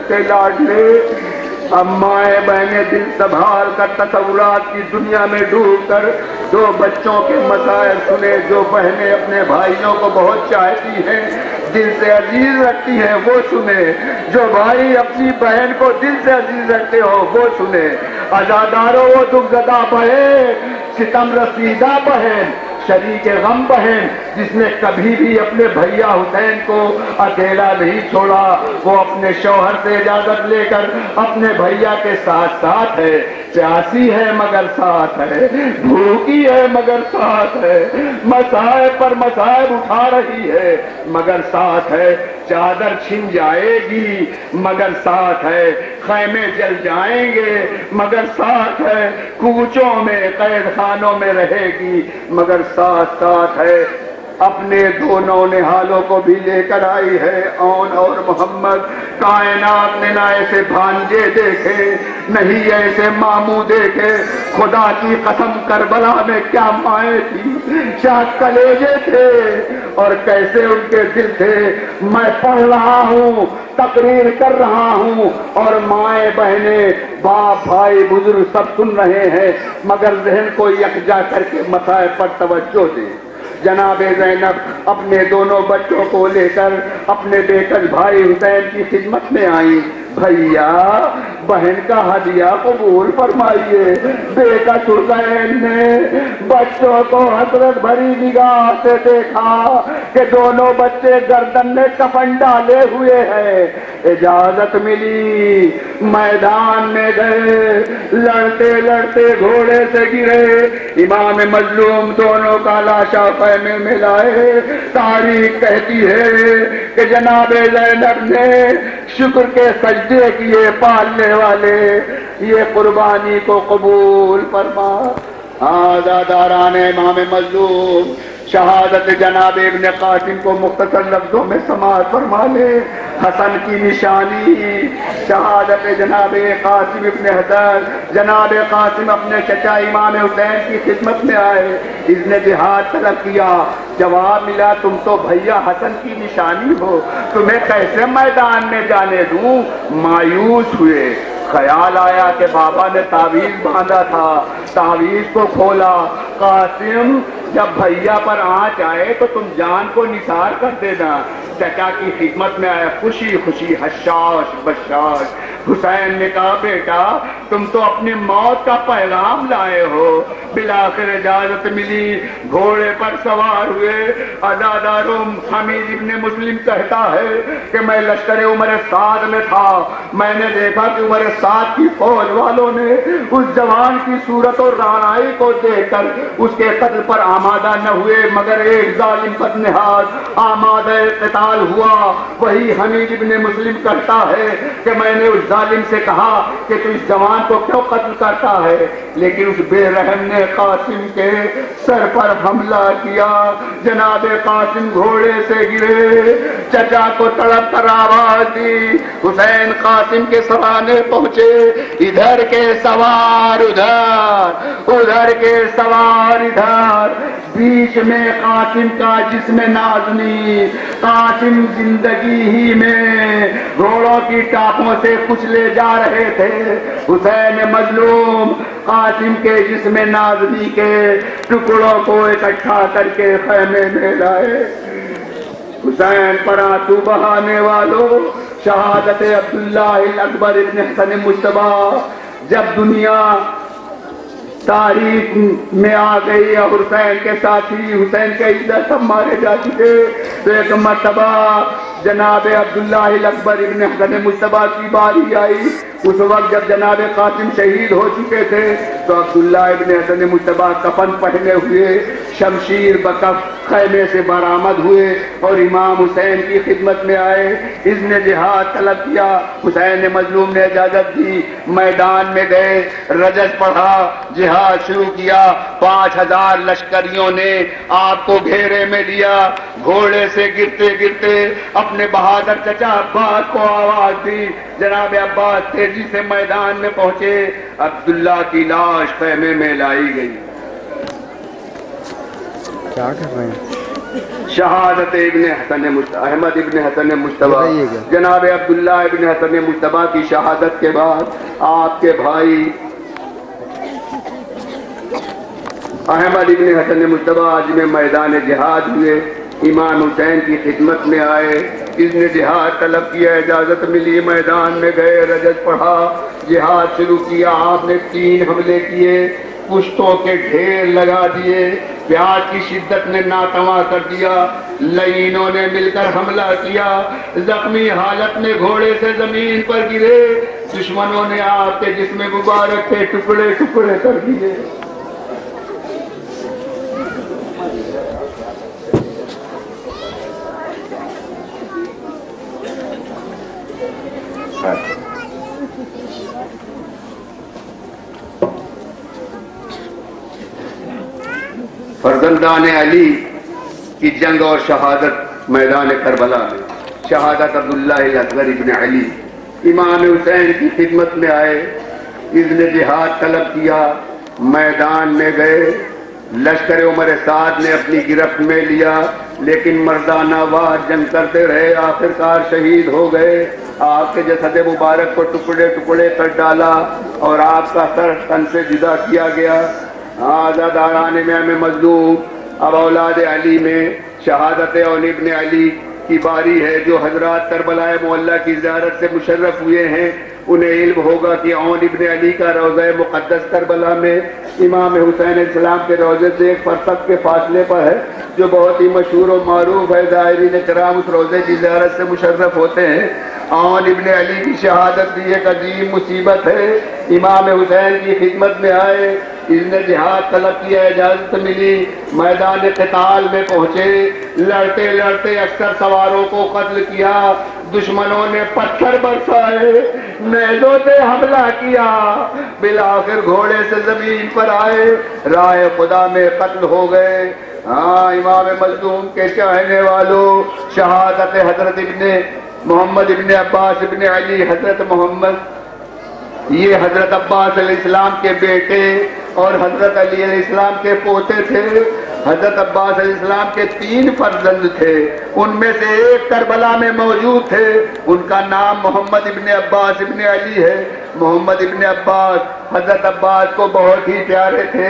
کے لاڈلے، اب مائیں بہنیں دل سنبھال کر تصورات کی دنیا میں ڈوب کر دو بچوں کے مسائل سنے. جو بہنیں اپنے بھائیوں کو بہت چاہتی ہیں، دل سے عزیز رکھتی ہیں، وہ سنے. جو بھائی اپنی بہن کو دل سے عزیز رکھتے ہو وہ سنے. عزادارو وہ دکھ زدہ بہن، ستم رسیدہ بہن، شریک غم بہن، جس نے کبھی بھی اپنے بھیا حسین کو اکیلا نہیں چھوڑا. وہ اپنے شوہر سے اجازت لے کر اپنے بھیا کے ساتھ ساتھ ہے. پیاسی ہے مگر ساتھ ہے، بھوکی ہے مگر ساتھ ہے، مصائب پر مصائب اٹھا رہی ہے مگر ساتھ ہے. چادر چھن جائے گی مگر ساتھ ہے، خیمے جل جائیں گے مگر ساتھ ہے، کوچوں میں قید خانوں میں رہے گی مگر ساتھ ساتھ ہے. اپنے دونوں نہالوں کو بھی لے کر آئی ہے، اون اور محمد. کائنات نے نہ ایسے بھانجے دیکھے، نہیں ایسے ماموں دیکھے. خدا کی قسم کربلا میں کیا مائیں تھی، کیا کلیجے تھے اور کیسے ان کے دل تھے. میں پڑھ رہا ہوں، تقریر کر رہا ہوں، اور مائیں بہنیں باپ بھائی بزرگ سب سن رہے ہیں، مگر ذہن کو یکجا کر کے مسائل پر توجہ دیں. جناب زینب اپنے دونوں بچوں کو لے کر اپنے بیکل بھائی حسین کی خدمت میں آئیں. بھیا بہن کا ہدیہ قبول فرمائیے. بیکل حسین نے بچوں کو حسرت بھری نگاہ سے دیکھا کہ دونوں بچے گردن میں کفن ڈالے ہوئے ہیں. اجازت ملی، میدان میں گئے، لڑتے لڑتے گھوڑے سے گرے. امام مظلوم دونوں کا لاشا خیمے میں لائے. تاریخ کہتی ہے کہ جناب زینب نے شکر کے سجدے کیے. پالنے والے یہ قربانی کو قبول فرما. آزاداران امام مظلوم شہادت جناب ابن قاسم کو مختصر لفظوں میں سماعت فرما لے. حسن کی نشانی شہادت جناب قاسم ابن حسن. جناب قاسم اپنے چچا امام حسین کی خدمت میں آئے، اس نے جہاد طلب کیا. جواب ملا تم تو بھیا حسن کی نشانی ہو، تمہیں کیسے میدان میں جانے دوں. مایوس ہوئے. خیال آیا کہ بابا نے تعویذ باندھا تھا، تعویذ کو کھولا. قاسم جب بھیا پر آنچ آئے تو تم جان کو نثار کر دینا. چچا کی خدمت میں آیا خوشی خوشی، حشاش بشاش. حسین نے کہا بیٹا تم تو اپنی موت کا پیغام لائے ہو. بالآخر اجازت ملی، گھوڑے پر سوار ہوئے. عزاداروں حمید ابن مسلم کہتا ہے کہ میں لشکر عمر سعد میں تھا. میں نے دیکھا کہ عمر سعد کی فوج والوں نے اس جوان کی صورت اور رعنائی کو دیکھ کر اس کے قتل پر آمادہ نہ ہوئے، مگر ایک ظالم بدنہاد آمادہ قتال ہوا. وہی حمید ابن مسلم کہتا ہے کہ میں نے اس ظالم سے کہا کہ تو اس جوان کو کیوں قتل کرتا ہے، لیکن اس بے رحم نے قاسم کے سر پر حملہ کیا. جناب قاسم گھوڑے سے گرے. چچا کو تڑپ کر آواز دی. حسین قاسم کے سرانے پہنچے. ادھر کے سوار ادھر، ادھر کے سوار ادھر. بیچ میں قاسم کا جسم نازنی. قاسم زندگی ہی میں گھوڑوں کی ٹاپوں سے کچلے جا رہے تھے. حسین مظلوم قاسم کے جسم نازنی کے ٹکڑوں کو اکٹھا کر کے خیمے میں لائے. حسین پر آنسو بہانے والوں، شہادت عبداللہ الاکبر ابن حسن مجتبی جب دنیا تاریخ میں آ گئی اور حسین کے ساتھی حسین کے عزت سب مارے جا چکے، تو ایک مرتبہ جناب عبداللہ الاکبر ابن حسن مجتبی کی باری آئی. اس وقت جب جناب قاسم شہید ہو چکے تھے تو عبداللہ ابن حسن مجتبی کفن پہنے ہوئے شمشیر بکف خیمے سے برآمد ہوئے اور امام حسین کی خدمت میں آئے. اس نے جہاد طلب کیا. حسین مظلوم نے اجازت دی. میدان میں گئے، رجز پڑھا، جہاد شروع کیا. 5000 لشکریوں نے آپ کو گھیرے میں لیا. گھوڑے سے گرتے گرتے اپنے بہادر چچا عباس کو آواز دی. جناب عباس تیزی سے میدان میں پہنچے. عبداللہ کی لاش خیمے میں لائی گئی. کیا کر رہے ہیں؟ شہادت ابن حسن احمد ابن حسن مجتبی جناب عبداللہ ابن حسن مجتبی کی شہادت کے بعد آپ کے بھائی احمد ابن حسن مجتبی آج میں میدان جہاد ہوئے، امام حسین کی خدمت میں آئے، اس نے جہاد طلب کیا، اجازت ملی، میدان میں گئے، رجز پڑھا، جہاد شروع کیا۔ آپ نے 3 حملے کیے، پشتوں کے ڈھیر لگا دیے، پیاس کی شدت نے ناتواں کر دیا، لعینوں نے مل کر حملہ کیا، زخمی حالت میں گھوڑے سے زمین پر گرے، دشمنوں نے آپ کے جسم مبارک کے ٹکڑے ٹکڑے کر دیے۔ فرزندان علی کی جنگ اور شہادت میدان کربلا میں، شہادت عبداللہ الاصغر ابن علی امام حسین کی خدمت میں آئے، اذن جہاد طلب کیا، میدان میں گئے، لشکر عمر سعد نے اپنی گرفت میں لیا، لیکن مردانہ وار جنگ کرتے رہے، آخرکار شہید ہو گئے۔ آپ کے جسد مبارک کو ٹکڑے ٹکڑے کر ڈالا اور آپ کا سر تن سے جدا کیا گیا۔ آزاداران میں مظلوم اب اولاد علی میں شہادت اون ابن علی کی باری ہے، جو حضرات کربلا معلیٰ کی زیارت سے مشرف ہوئے ہیں انہیں علم ہوگا کہ اون ابن علی کا روضہ مقدس کربلا میں امام حسین علیہ السلام کے روضے سے 1 فرسخ کے فاصلے پر ہے، جو بہت ہی مشہور و معروف ہے۔ زائرین کرام اس روضے کی زیارت سے مشرف ہوتے ہیں۔ اون ابن علی کی شہادت بھی ایک عظیم مصیبت ہے۔ امام حسین کی خدمت میں آئے، اذن جہاد طلب کیا، اجازت ملی، میدان قتال میں پہنچے، لڑتے لڑتے اکثر سواروں کو قتل کیا، دشمنوں نے پتھر برسائے، نیزوں سے حملہ کیا، بالآخر گھوڑے سے زمین پر آئے، رائے خدا میں قتل ہو گئے۔ امام مظلوم کے چاہنے والوں، شہادت حضرت ابن محمد ابن عباس ابن علی، حضرت محمد یہ حضرت عباس علیہ السلام کے بیٹے اور حضرت علی علیہ السلام کے پوتے تھے۔ حضرت عباس علیہ السلام کے 3 فرزند تھے، ان میں سے ایک کربلا میں موجود تھے، ان کا نام محمد ابن عباس ابن علی ہے۔ محمد ابن عباس حضرت عباس کو بہت ہی پیارے تھے،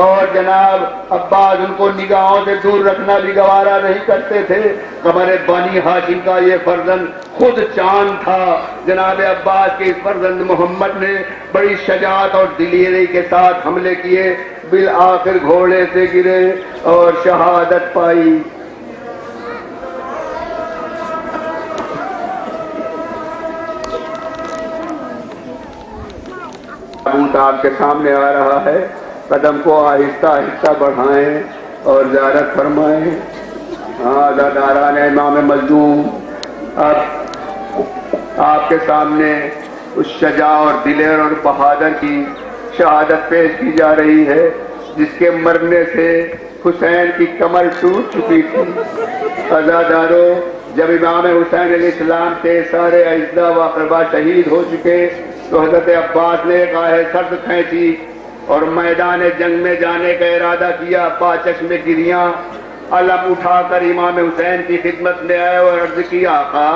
اور جناب عباس ان کو نگاہوں سے دور رکھنا بھی گوارا نہیں کرتے تھے۔ قمر بنی ہاشم کا یہ فرزند خود چاند تھا۔ جناب عباس کے اس فرزند محمد نے بڑی شجاعت اور دلیری کے ساتھ حملے کیے، بالآخر گھوڑے سے گرے اور شہادت پائی۔ اونٹ آپ کے سامنے آ رہا ہے، قدم کو آہستہ آہستہ بڑھائیں اور زیارت فرمائیں۔ عزاداران امام مظلوم، اب آپ کے سامنے اس شجاع اور دلیر اور بہادر کی شہادت پیش کی جا رہی ہے، جس کے مرنے سے حسین کی کمر ٹوٹ چکی تھی۔ عزاداروں، جب امام حسین علیہ السلام کے سارے اجزاء و اقربا شہید ہو چکے تو حضرت عباس نے گاہ سرد کھینچی اور میدان جنگ میں جانے کا ارادہ کیا۔ پاچشم گریاں علم اٹھا کر امام حسین کی خدمت میں آئے اور عرض کی، آقا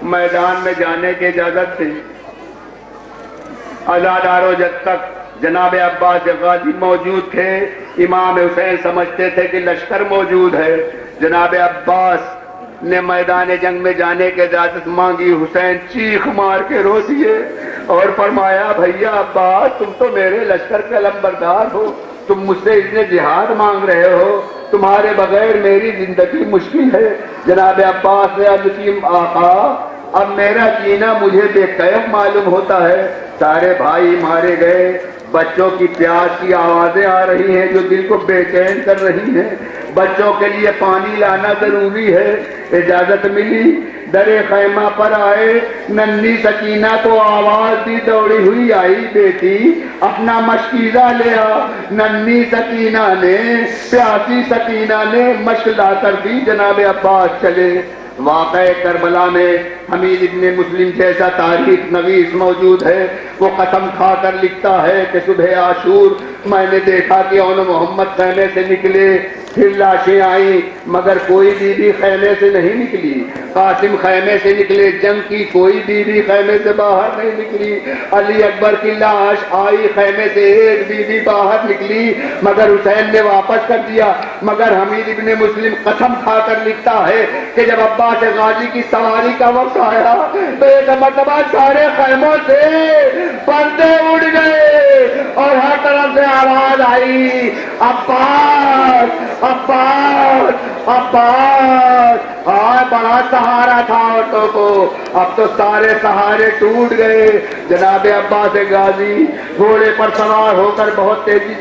میدان میں جانے کی اجازت تھی۔ عزاداروں، جب تک جناب عباس غازی موجود تھے، امام حسین سمجھتے تھے کہ لشکر موجود ہے۔ جناب عباس نے میدان جنگ میں جانے کی اجازت مانگی، حسین چیخ مار کے رو دیے اور فرمایا، بھیا عباس، تم تو میرے لشکر کے علمبردار ہو، تم مجھ سے اذن جہاد مانگ رہے ہو، تمہارے بغیر میری زندگی مشکل ہے۔ جناب عباس نے عرض کی، آقا اب میرا جینا مجھے بے کیف معلوم ہوتا ہے، سارے بھائی مارے گئے، بچوں کی پیاس کی آوازیں آ رہی ہیں جو دل کو بے چین کر رہی ہیں، بچوں کے لیے پانی لانا ضروری ہے۔ اجازت ملی، در خیمہ پر آئے، ننھی سکینہ کو آواز دی، دوڑی ہوئی آئی، بیٹی اپنا مشکیزہ لے آ۔ ننھی سکینہ نے، پیاسی سکینہ نے مشک لا کر دی، جناب عباس چلے۔ واقعہ کربلا میں حمید ابن مسلم جیسا تاریخ نویس موجود ہے، وہ قسم کھا کر لکھتا ہے کہ صبح عاشور میں نے دیکھا کہ اون محمد خیمے سے نکلے، پھر لاشیں آئیں مگر کوئی بیوی خیمے سے نہیں نکلی. قاسم خیمے سے نکلے, جنگ کی کوئی بیوی خیمے سے باہر نہیں نکلی. علی اکبر کی لاش آئی, خیمے سے ایک بیوی باہر نکلی مگر حسین نے واپس کر دیا. مگر حمید ابن مسلم قسم کھا کر لکھتا ہے کہ جب عباس غازی کی سواری کا وقت آیا تو ایک مرتبہ سارے خیموں سے پردے اڑ گئے اور ہر طرف سے آواز آئی, عباس عباس عباس. ہاں بڑا سہارا تھا عورتوں کو, اب تو سارے سہارے ٹوٹ گئے. جناب عباس غازی گھوڑے پر سوار ہو کر بہت تیزی